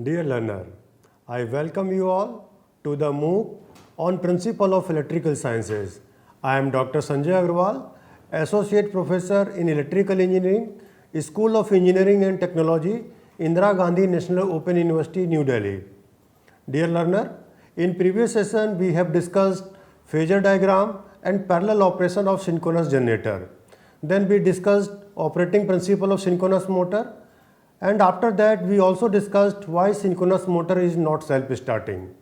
Dear learner, I welcome you all to the MOOC on Principle of Electrical Sciences. I am Dr. Sanjay Agarwal, Associate Professor in Electrical Engineering, School of Engineering and Technology, Indira Gandhi National Open University, New Delhi. Dear learner, in previous session we have discussed phasor diagram and parallel operation of synchronous generator. Then we discussed operating principle of synchronous motor, and after that we also discussed why synchronous motor is not self-starting.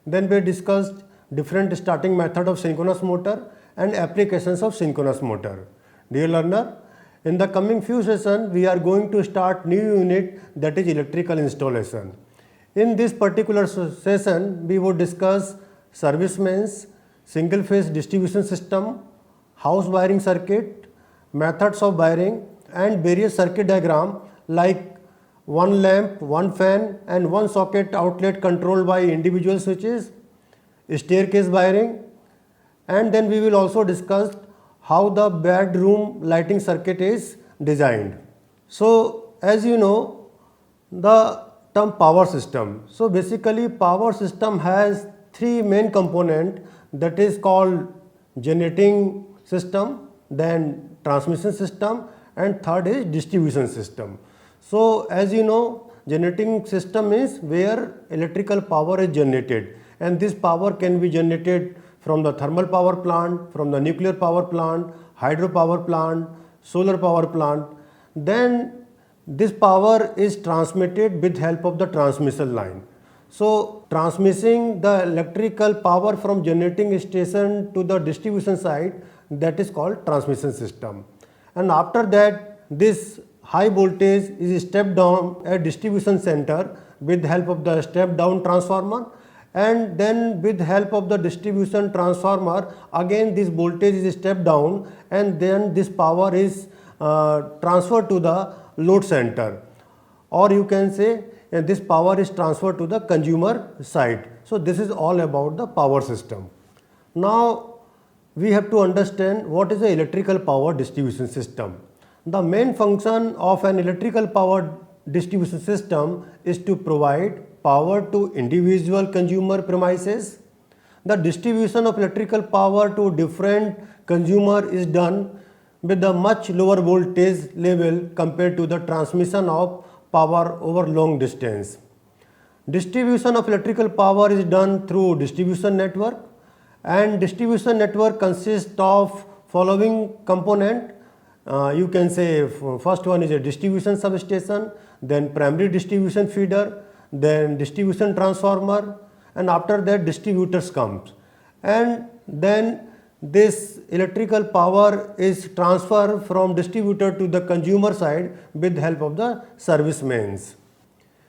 Then we discussed different starting method of synchronous motor and applications of synchronous motor. Dear learner, in the coming few sessions we are going to start new unit, that is electrical installation. In this particular session we would discuss service mains, single phase distribution system, house wiring circuit, methods of wiring and various circuit diagram like one lamp, one fan and one socket outlet controlled by individual switches, staircase wiring, and then we will also discuss how the bedroom lighting circuit is designed. So as you know, the term power system. So basically power system has three main components, that is called generating system, then transmission system, and third is distribution system. So as you know, generating system is where electrical power is generated, and this power can be generated from the thermal power plant, from the nuclear power plant, hydro power plant, solar power plant. Then this power is transmitted with help of the transmission line. So transmitting the electrical power from generating station to the distribution side, that is called transmission system. And after that, this high voltage is stepped down at distribution center with help of the step down transformer, and then with help of the distribution transformer again this voltage is stepped down, and then this power is transferred to the load center, or you can say this power is transferred to the consumer side. So this is all about the power system. Now we have to understand what is the electrical power distribution system. The main function of an electrical power distribution system is to provide power to individual consumer premises. The distribution of electrical power to different consumer is done with a much lower voltage level compared to the transmission of power over long distance. Distribution of electrical power is done through distribution network, and distribution network consists of following component. You can say first one is a distribution substation, then primary distribution feeder, then distribution transformer, and after that distributors comes, and then this electrical power is transferred from distributor to the consumer side with help of the service mains.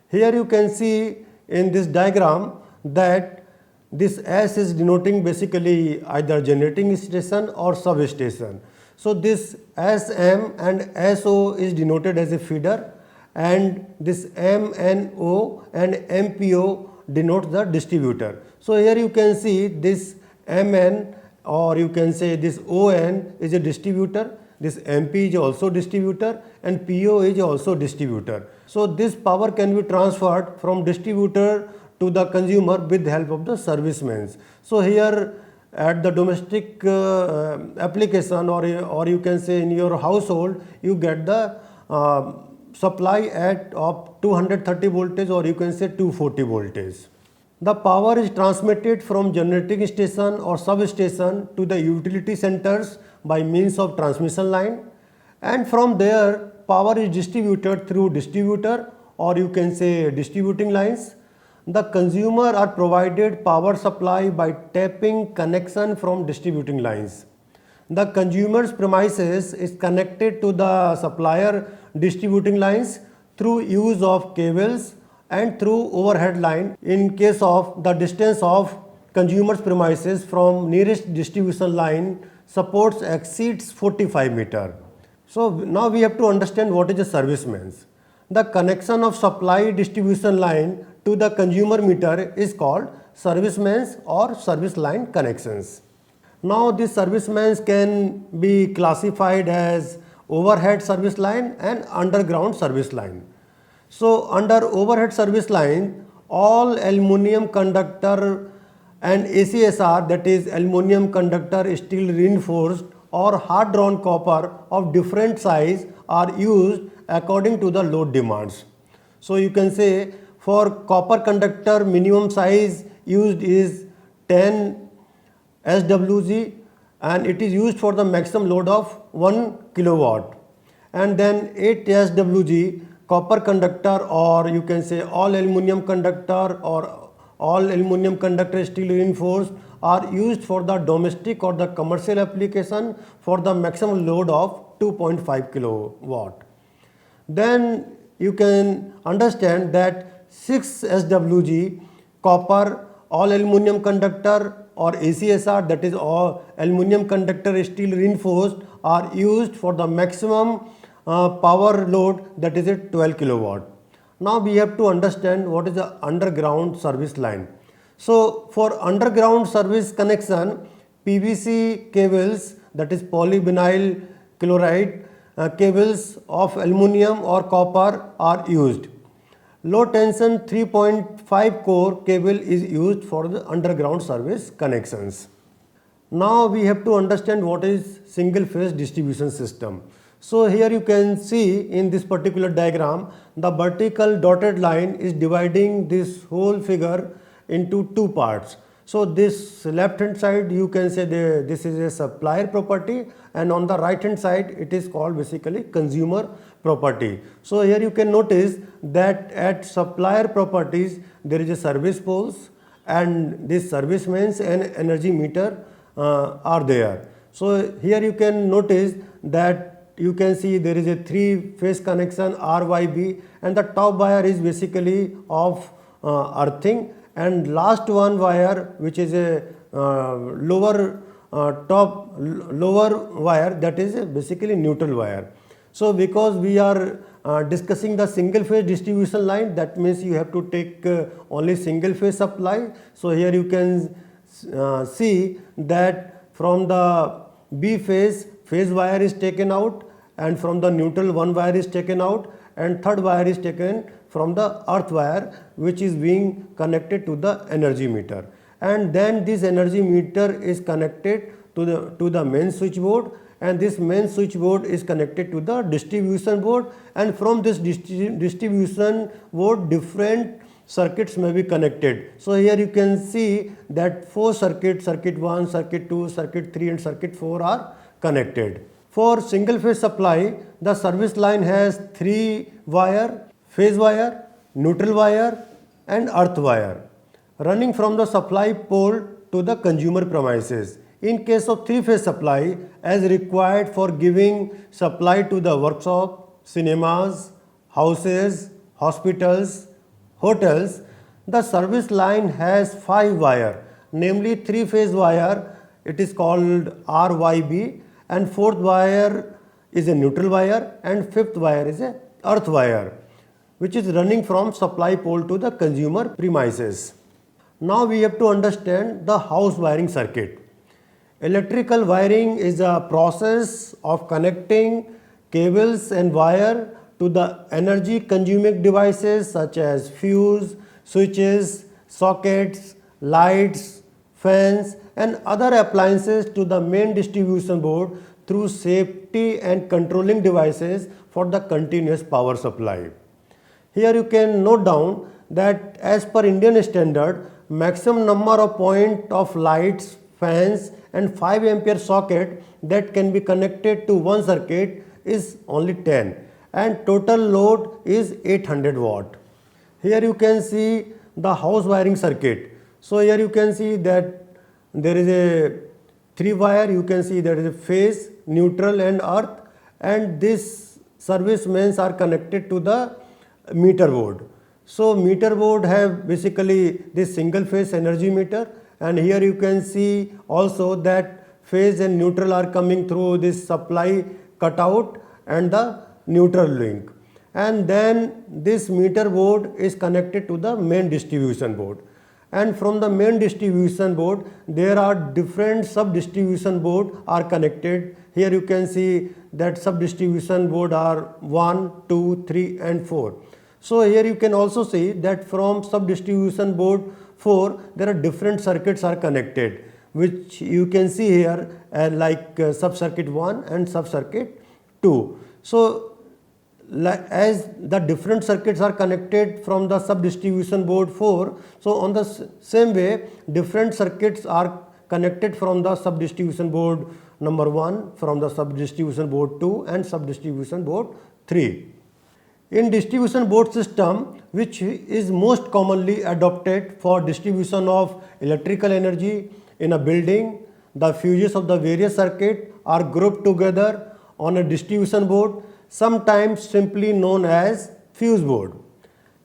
Here you can see in this diagram that this S is denoting basically either generating station or substation. So this SM and SO is denoted as a feeder, and this MNO and MPO denotes the distributor. So here you can see this MN, or you can say this ON is a distributor, this MP is also distributor, and PO is also distributor. So this power can be transferred from distributor to the consumer with the help of the service mains. So here at the domestic application, or you can say in your household, you get the supply at of 230 voltage, or you can say 240 voltage. The power is transmitted from generating station or substation to the utility centers by means of transmission line, and from there power is distributed through distributor, or you can say distributing lines. The consumer are provided power supply by tapping connection from distributing lines. The consumer's premises is connected to the supplier distributing lines through use of cables and through overhead line in case of the distance of consumer's premises from nearest distribution line supports exceeds 45 meter. So now we have to understand what is a service mains. The connection of supply distribution line to the consumer meter is called service mains or service line connections. Now these service mains can be classified as overhead service line and underground service line. So under overhead service line, all aluminum conductor and ACSR, that is aluminum conductor steel reinforced or hard drawn copper of different size, are used according to the load demands. So you can say for copper conductor minimum size used is 10 SWG and it is used for the maximum load of 1 kilowatt. And then 8 SWG copper conductor, or you can say all aluminum conductor or all aluminum conductor steel reinforced, are used for the domestic or the commercial application for the maximum load of 2.5 kilowatt. Then you can understand that 6 SWG copper all aluminum conductor or ACSR, that is all aluminum conductor steel reinforced, are used for the maximum power load, that is at 12 kilowatt. Now we have to understand what is the underground service line. So for underground service connection, PVC cables, that is polyvinyl chloride cables of aluminum or copper are used. Low tension 3.5 core cable is used for the underground service connections. Now we have to understand what is single phase distribution system. So here you can see in this particular diagram, the vertical dotted line is dividing this whole figure into two parts. So this left hand side you can say this is a supplier property, and on the right hand side it is called basically consumer property. So here you can notice that at supplier properties there is a service poles, and this service mains and energy meter are there. So here you can notice that you can see there is a 3-phase connection RYB, and the top wire is basically of earthing, and last one wire which is a lower wire, that is basically neutral wire. So because we are discussing the single phase distribution line, that means you have to take only single phase supply. So here you can see that from the B phase wire is taken out, and from the neutral one wire is taken out, and third wire is taken from the earth wire, which is being connected to the energy meter. And then this energy meter is connected to the main switchboard, and this main switchboard is connected to the distribution board, and from this distribution board different circuits may be connected. So here you can see that 4 circuits, circuit 1, circuit 2, circuit 3 and circuit 4 are connected. For single phase supply, the service line has 3 wire, phase wire, neutral wire and earth wire, running from the supply pole to the consumer premises. In case of 3-phase supply, as required for giving supply to the workshop, cinemas, houses, hospitals, hotels, the service line has 5 wire, namely 3-phase wire, it is called RYB, and 4th wire is a neutral wire, and 5th wire is a earth wire, which is running from supply pole to the consumer premises. Now we have to understand the house wiring circuit. Electrical wiring is a process of connecting cables and wire to the energy consuming devices such as fuse, switches, sockets, lights, fans and other appliances to the main distribution board through safety and controlling devices for the continuous power supply. Here you can note down that as per Indian standard, maximum number of point of lights, fans and 5 ampere socket that can be connected to one circuit is only 10, and total load is 800 watt. Here you can see the house wiring circuit. So here you can see that there is a 3 wire, you can see there is a phase, neutral and earth, and this service mains are connected to the meter board. So meter board have basically this single phase energy meter, and here you can see also that phase and neutral are coming through this supply cutout and the neutral link, and then this meter board is connected to the main distribution board, and from the main distribution board there are different sub distribution board are connected. Here you can see that sub distribution board are 1, 2, 3 and 4. So here you can also see that from sub-distribution board 4 there are different circuits are connected, which you can see here like sub-circuit 1 and sub-circuit 2. So as the different circuits are connected from the sub-distribution board 4, so on the same way different circuits are connected from the sub-distribution board number 1, from the sub-distribution board 2 and sub-distribution board 3. In distribution board system, which is most commonly adopted for distribution of electrical energy in a building, the fuses of the various circuits are grouped together on a distribution board, sometimes simply known as fuse board.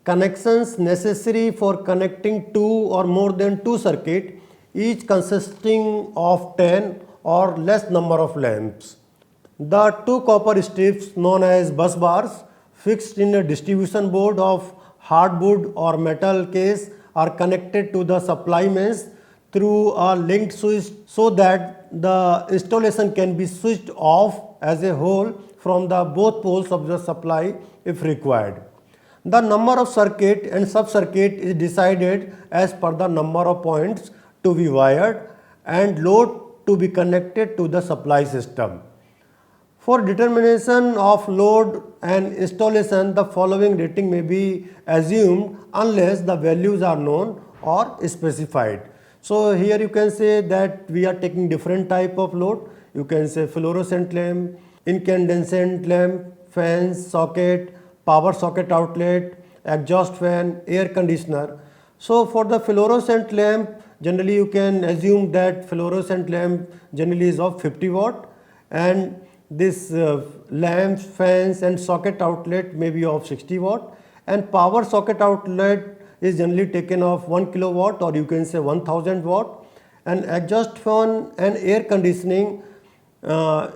Connections necessary for connecting two or more than two circuits, each consisting of 10 or less number of lamps. The two copper strips known as bus bars fixed in a distribution board of hardwood or metal case are connected to the supply mains through a linked switch so that the installation can be switched off as a whole from the both poles of the supply if required. The number of circuit and sub-circuit is decided as per the number of points to be wired and load to be connected to the supply system. For determination of load and installation, the following rating may be assumed unless the values are known or specified. So here you can say that we are taking different type of load. You can say fluorescent lamp, incandescent lamp, fans, socket, power socket outlet, exhaust fan, air conditioner. So for the fluorescent lamp, generally you can assume that fluorescent lamp generally is of 50 watt, and this lamps, fans and socket outlet may be of 60 watt, and power socket outlet is generally taken of 1 kilowatt, or you can say 1000 watt, and exhaust fan and air conditioning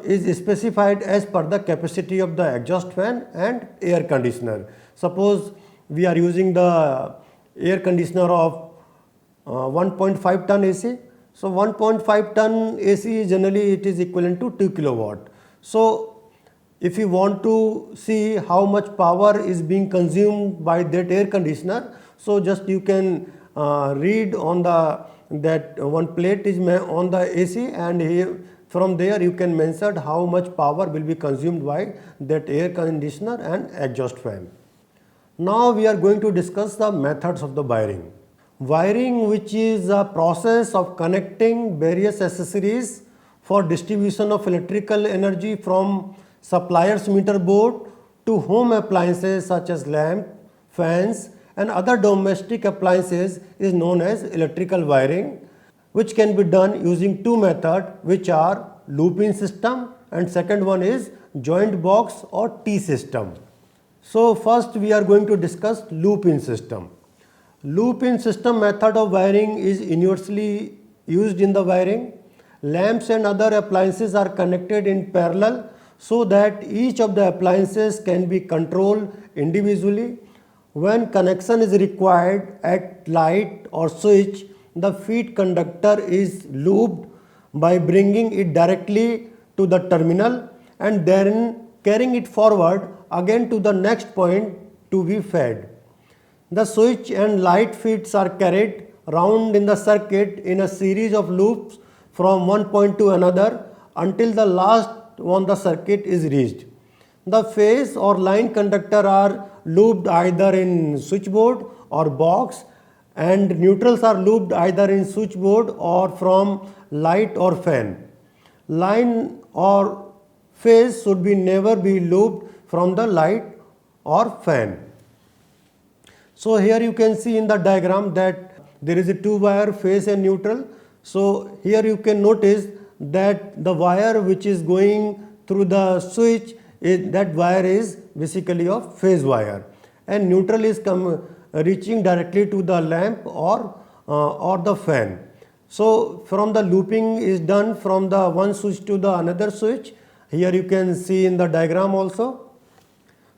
is specified as per the capacity of the exhaust fan and air conditioner. Suppose we are using the air conditioner of 1.5 ton AC. So 1.5 ton AC generally it is equivalent to 2 kilowatt. So if you want to see how much power is being consumed by that air conditioner, so just you can read on that one plate is on the AC, and here from there you can mention how much power will be consumed by that air conditioner and exhaust fan. Now we are going to discuss the methods of the wiring. Wiring, which is a process of connecting various accessories for distribution of electrical energy from supplier's meter board to home appliances such as lamp, fans and other domestic appliances, is known as electrical wiring, which can be done using two methods, which are loop-in system and second one is joint box or T system. So first we are going to discuss loop-in system. Loop-in system method of wiring is universally used in the wiring. Lamps and other appliances are connected in parallel so that each of the appliances can be controlled individually. When connection is required at light or switch, the feed conductor is looped by bringing it directly to the terminal and then carrying it forward again to the next point to be fed. The switch and light feeds are carried round in the circuit in a series of loops from one point to another until the last on the circuit is reached. The phase or line conductor are looped either in switchboard or box, and neutrals are looped either in switchboard or from light or fan. Line or phase should be never be looped from the light or fan. So here you can see in the diagram that there is a two wire phase and neutral. So here you can notice that the wire which is going through the switch, that wire is basically of phase wire, and neutral is reaching directly to the lamp or the fan. So from the looping is done from the one switch to the another switch. Here you can see in the diagram also.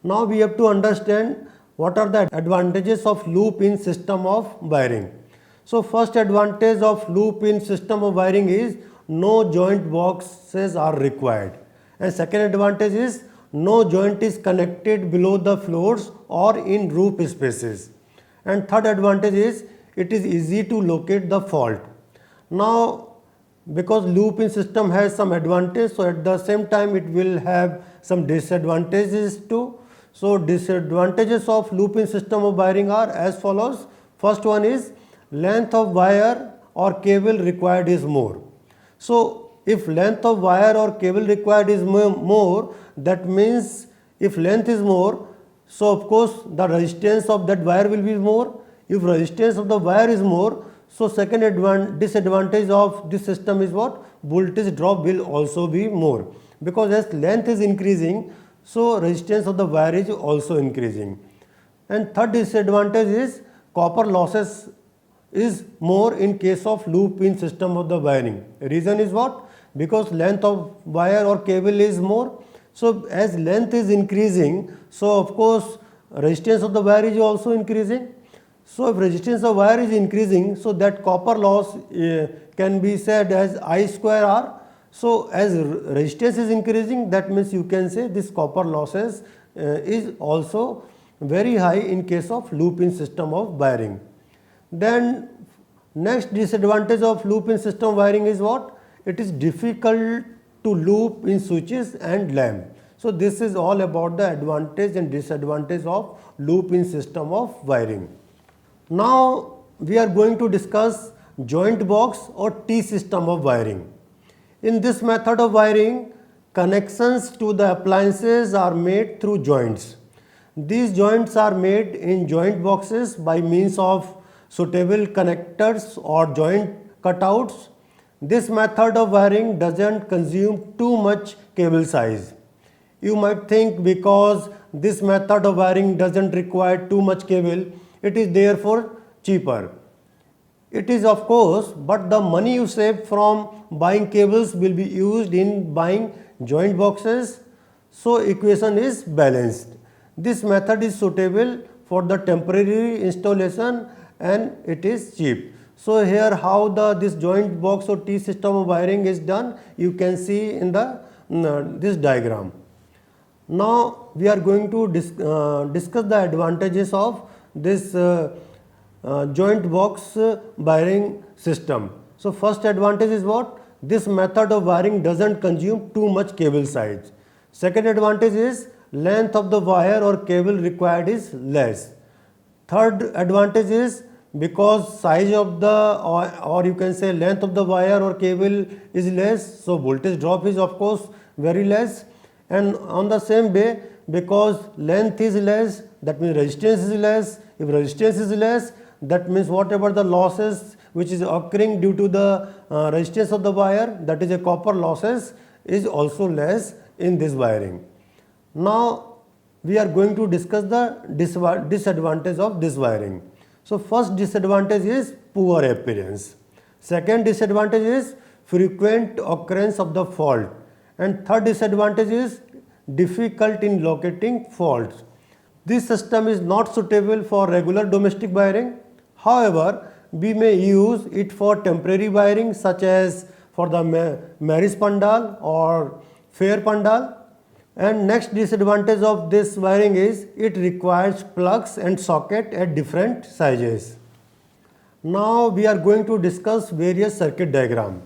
Now we have to understand what are the advantages of loop-in system of wiring. So first advantage of loop-in system of wiring is no joint boxes are required, and second advantage is no joint is connected below the floors or in roof spaces. And third advantage is it is easy to locate the fault. Now, because loop in system has some advantage, so at the same time it will have some disadvantages too. So disadvantages of loop in system of wiring are as follows. First one is length of wire or cable required is more. So if length of wire or cable required is more, that means if length is more, so of course the resistance of that wire will be more. If resistance of the wire is more, so second disadvantage of this system is what? Voltage drop will also be more, because as length is increasing, so resistance of the wire is also increasing. And third disadvantage is copper losses is more in case of loop in system of the wiring. Reason is what? Because length of wire or cable is more. So as length is increasing, so of course resistance of the wire is also increasing. So if resistance of wire is increasing, so that copper loss can be said as I square R. So as resistance is increasing, that means you can say this copper losses is also very high in case of loop in system of wiring. Then next disadvantage of loop in system wiring is what? It is difficult to loop in switches and lamp. So this is all about the advantage and disadvantage of loop in system of wiring. Now we are going to discuss joint box or T system of wiring. In this method of wiring, connections to the appliances are made through joints. These joints are made in joint boxes by means of suitable connectors or joint cutouts. This method of wiring doesn't consume too much cable size. You might think because this method of wiring doesn't require too much cable, it is therefore cheaper. It is of course, but the money you save from buying cables will be used in buying joint boxes, so equation is balanced. This method is suitable for the temporary installation and it is cheap. So here how this joint box or T system of wiring is done, you can see in the this diagram. Now we are going to discuss the advantages of this joint box wiring system. So first advantage is what? This method of wiring doesn't consume too much cable size. Second advantage is length of the wire or cable required is less. Third advantage is because size of the or you can say length of the wire or cable is less, so voltage drop is of course very less. And on the same way, because length is less, that means resistance is less. If resistance is less, that means whatever the losses which is occurring due to the resistance of the wire, that is a copper losses, is also less in this wiring. Now we are going to discuss the disadvantage of this wiring. So first disadvantage is poor appearance. Second disadvantage is frequent occurrence of the fault. And third disadvantage is difficult in locating faults. This system is not suitable for regular domestic wiring. However, we may use it for temporary wiring such as for the marriage pandal or fair pandal. And next disadvantage of this wiring is it requires plugs and socket at different sizes. Now we are going to discuss various circuit diagram.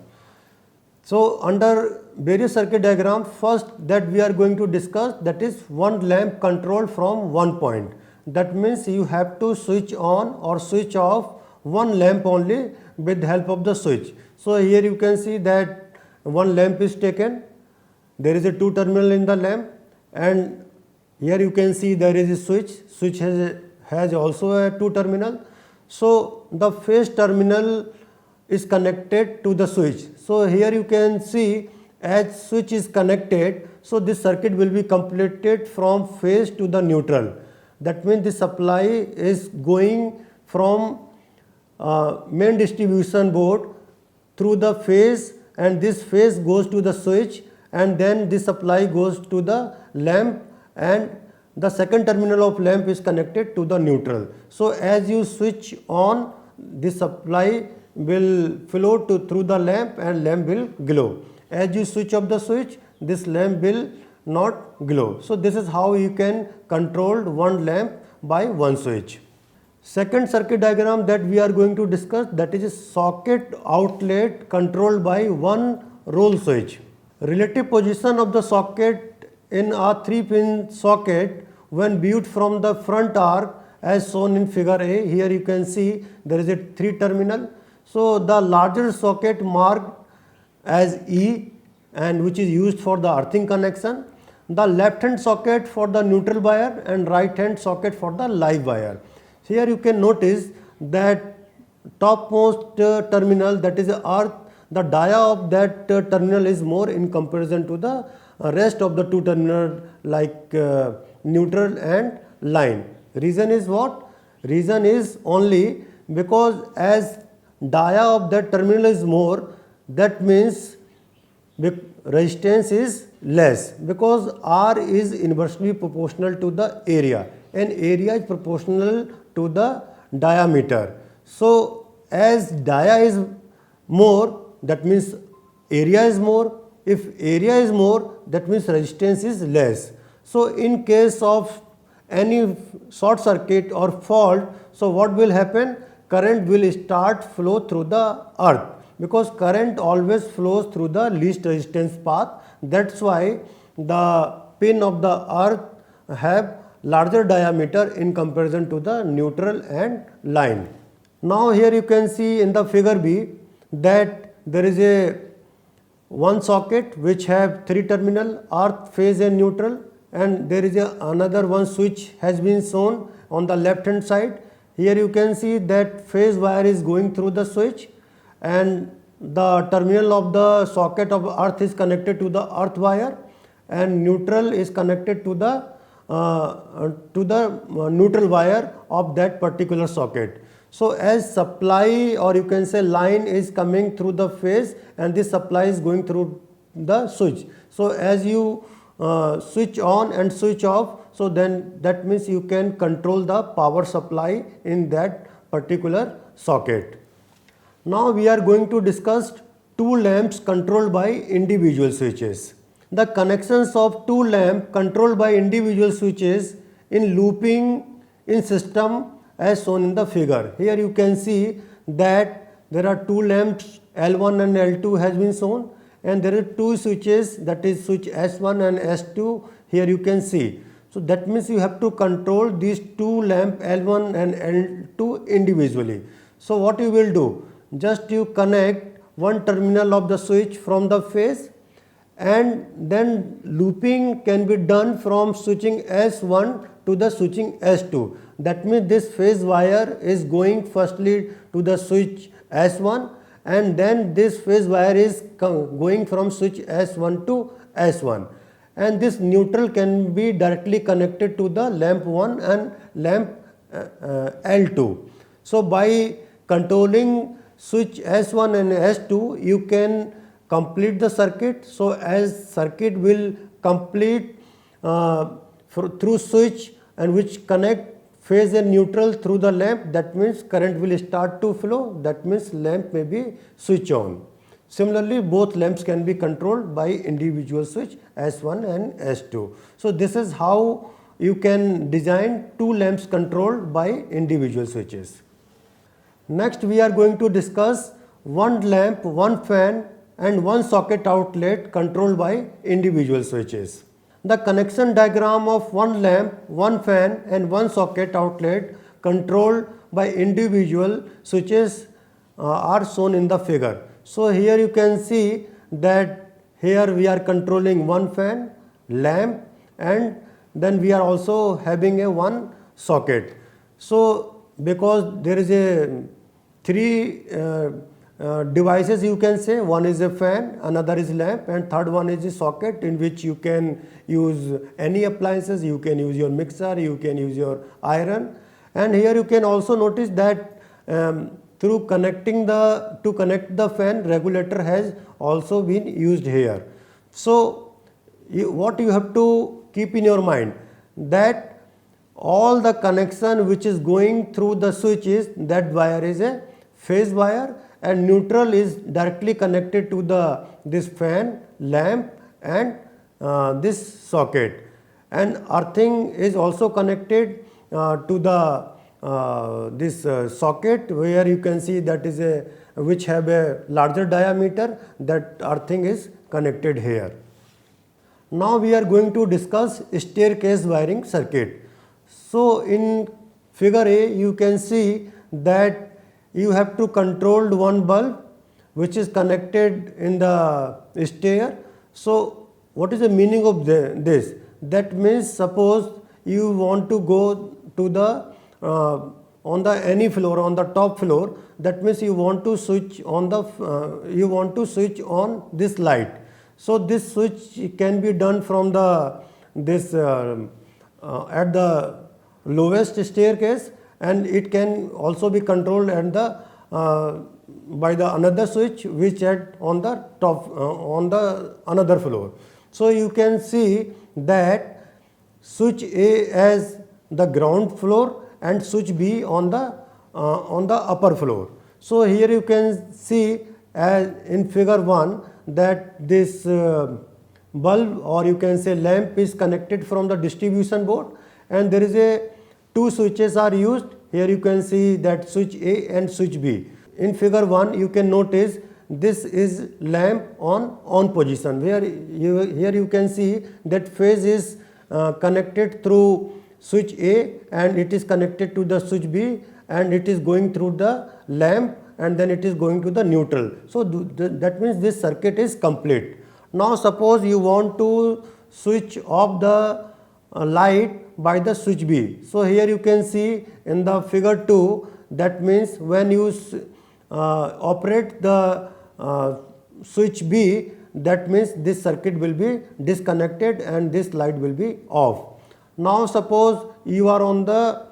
So under various circuit diagram, first that we are going to discuss, that is one lamp controlled from one point. That means you have to switch on or switch off one lamp only with the help of the switch. So here you can see that one lamp is taken. There is a two terminal in the lamp, and here you can see there is a switch. Switch has also a two terminal. So the phase terminal is connected to the switch. So here you can see as switch is connected, so this circuit will be completed from phase to the neutral. That means the supply is going from main distribution board through the phase, and this phase goes to the switch, and then the supply goes to the lamp, and the second terminal of lamp is connected to the neutral. So as you switch on, the supply will flow through the lamp and lamp will glow. As you switch off the switch, this lamp will not glow. So this is how you can control one lamp by one switch. Second circuit diagram that we are going to discuss, that is a socket outlet controlled by one roll switch. Relative position of the socket in a 3-pin socket when viewed from the front arc as shown in figure A. Here you can see there is a 3 terminal. So the larger socket marked as E and which is used for the earthing connection. The left hand socket for the neutral wire and right hand socket for the live wire. Here you can notice that topmost terminal, that is earth, the dia of that terminal is more in comparison to the rest of the 2 terminals like neutral and line. Reason is what? Reason is only because as dia of that terminal is more, that means resistance is less, because R is inversely proportional to the area and area is proportional to the diameter. So as dia is more, that means area is more. If area is more, that means resistance is less. So in case of any short circuit or fault, so what will happen? Current will start flow through the earth, because current always flows through the least resistance path. That's why the pin of the earth have larger diameter in comparison to the neutral and line. Now here you can see in the figure B that there is a one socket which have 3 terminal, earth, phase and neutral, and there is another one switch has been shown on the left hand side. Here you can see that phase wire is going through the switch and the terminal of the socket of earth is connected to the earth wire and neutral is connected to the neutral wire of that particular socket. So as supply, or you can say line, is coming through the phase and this supply is going through the switch. So as you switch on and switch off, so then that means you can control the power supply in that particular socket. Now we are going to discuss 2 lamps controlled by individual switches. The connections of 2 lamps controlled by individual switches in looping in system as shown in the figure. Here you can see that there are 2 lamps, L1 and L2 has been shown, and there are 2 switches, that is switch S1 and S2. Here you can see. So that means you have to control these 2 lamps L1 and L2 individually. So what you will do? Just you connect one terminal of the switch from the phase, and then looping can be done from switching S1 to the switching S2. That means this phase wire is going firstly to the switch S1 and then this phase wire is going from switch S1 to S1, and this neutral can be directly connected to the lamp 1 and lamp L2. So by controlling switch S1 and S2 you can complete the circuit. So as circuit will complete through switch and which connect phase and neutral through the lamp, that means current will start to flow, that means lamp may be switch on. Similarly, both lamps can be controlled by individual switch S1 and S2. So this is how you can design 2 lamps controlled by individual switches. Next we are going to discuss 1 lamp, 1 fan and 1 socket outlet controlled by individual switches. The connection diagram of 1 lamp, 1 fan and 1 socket outlet controlled by individual switches are shown in the figure. So here you can see that here we are controlling 1 fan, lamp, and then we are also having a 1 socket. So because there is a 3 devices, you can say, one is a fan, another is lamp, and third one is a socket in which you can use any appliances. You can use your mixer, you can use your iron, and here you can also notice that through connecting to connect the fan, regulator has also been used here. So what you have to keep in your mind, that all the connection which is going through the switches, that wire is a phase wire, and neutral is directly connected to this fan, lamp and this socket, and earthing is also connected to the this socket, where you can see that is a which have a larger diameter, that earthing is connected here. Now we are going to discuss staircase wiring circuit. So in figure A you can see that you have to control one bulb which is connected in the stair. So what is the meaning of this? That means suppose you want to go to the on the any floor, on the top floor, that means you want to switch on the you want to switch on this light. So this switch can be done from the this at the lowest staircase, and it can also be controlled at the by the another switch which at on the top on the another floor. So you can see that switch A as the ground floor and switch B on the upper floor. So here you can see as in figure 1 that this bulb, or you can say lamp, is connected from the distribution board, and there is a two switches are used. Here you can see that switch A and switch B. In figure 1 you can notice this is lamp on position, where here you can see that phase is connected through switch A and it is connected to the switch B, and it is going through the lamp, and then it is going to the neutral. So that means this circuit is complete. Now suppose you want to switch off the light by the switch B. So here you can see in the figure 2, that means when you operate the switch B, that means this circuit will be disconnected and this light will be off. Now suppose you are on the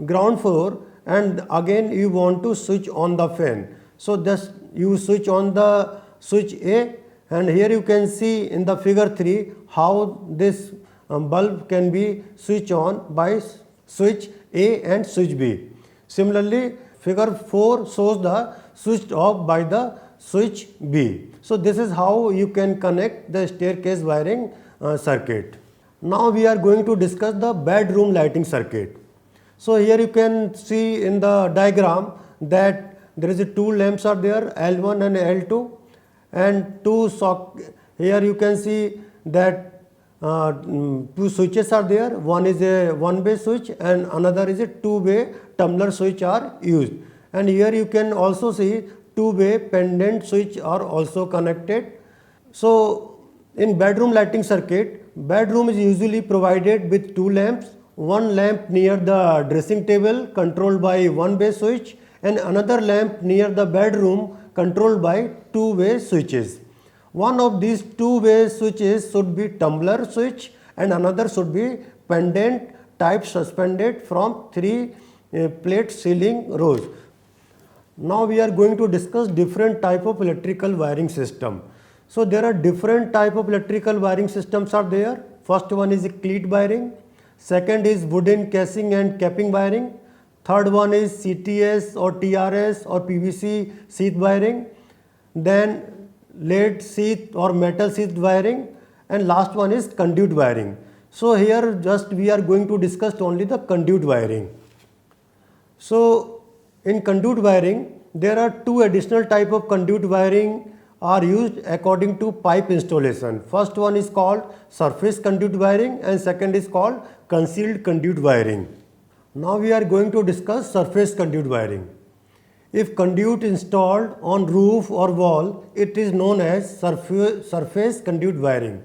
ground floor and again you want to switch on the fan. So just you switch on the switch A, and here you can see in the figure 3 how this bulb can be switched on by switch A and switch B. Similarly, figure 4 shows the switched off by the switch B. So this is how you can connect the staircase wiring circuit. Now we are going to discuss the bedroom lighting circuit. So here you can see in the diagram that there is two lamps are there, L1 and L2, and here you can see that two switches are there. One is a one-way switch and another is a two-way tumbler switch are used. And here you can also see two-way pendant switch are also connected. So in bedroom lighting circuit, bedroom is usually provided with two lamps, one lamp near the dressing table controlled by one-way switch, and another lamp near the bedroom controlled by two-way switches. One of these two-way switches should be tumbler switch and another should be pendant type suspended from three plate ceiling rows. Now we are going to discuss different type of electrical wiring system. So there are different type of electrical wiring systems are there. First one is cleat wiring, second is wooden casing and capping wiring, third one is CTS or TRS or PVC sheath wiring, then lead sheath or metal sheath wiring, and last one is conduit wiring. So here just we are going to discuss only the conduit wiring. So in conduit wiring there are two additional type of conduit wiring are used according to pipe installation. First one is called surface conduit wiring and second is called concealed conduit wiring. Now we are going to discuss surface conduit wiring. If conduit installed on roof or wall, it is known as surface conduit wiring.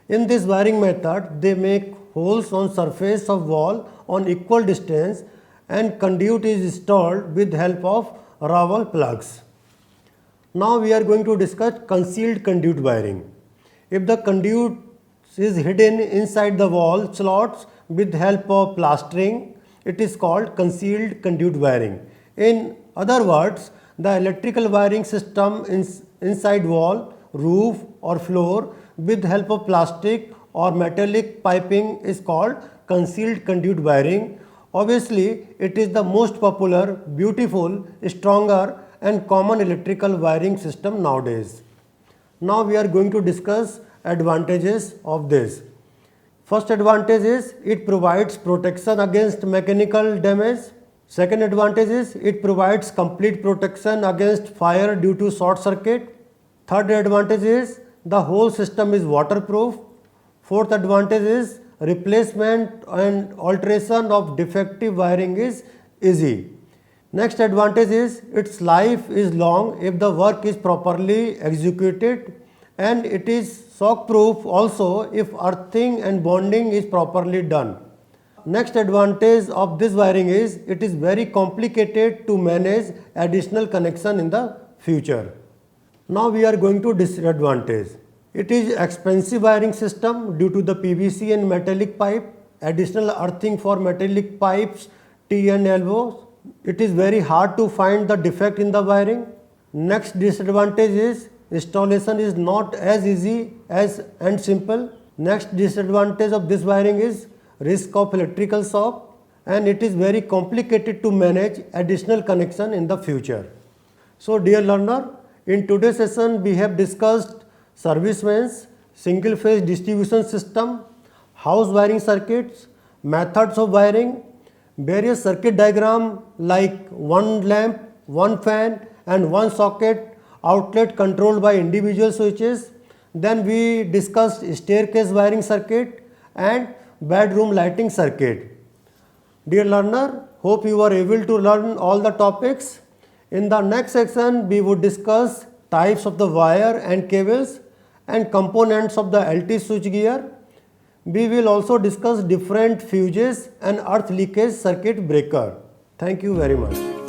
In this wiring method, they make holes on surface of wall on equal distance and conduit is installed with help of Raval plugs. Now we are going to discuss concealed conduit wiring. If the conduit is hidden inside the wall slots with help of plastering, it is called concealed conduit wiring. In other words, the electrical wiring system inside wall, roof or floor with help of plastic or metallic piping is called concealed conduit wiring. Obviously, it is the most popular, beautiful, stronger and common electrical wiring system nowadays. Now we are going to discuss advantages of this. First advantage is it provides protection against mechanical damage. Second advantage is it provides complete protection against fire due to short circuit. Third advantage is the whole system is waterproof. Fourth advantage is replacement and alteration of defective wiring is easy. Next advantage is its life is long if the work is properly executed, and it is shock proof also if earthing and bonding is properly done. Next advantage of this wiring is it is very complicated to manage additional connection in the future. Now we are going to disadvantage. It is expensive wiring system due to the PVC and metallic pipe, additional earthing for metallic pipes, T and elbows. It is very hard to find the defect in the wiring. Next disadvantage is installation is not as easy as and simple. Next disadvantage of this wiring is risk of electrical shock, and it is very complicated to manage additional connection in the future. So dear learner, in today's session we have discussed service mains, single phase distribution system, house wiring circuits, methods of wiring, various circuit diagram like one lamp, one fan and one socket, outlet controlled by individual switches. Then we discussed staircase wiring circuit and bedroom lighting circuit. Dear learner, hope you are able to learn all the topics. In the next section we would discuss types of the wire and cables and components of the LT switchgear. We will also discuss different fuses and earth leakage circuit breaker. Thank you very much.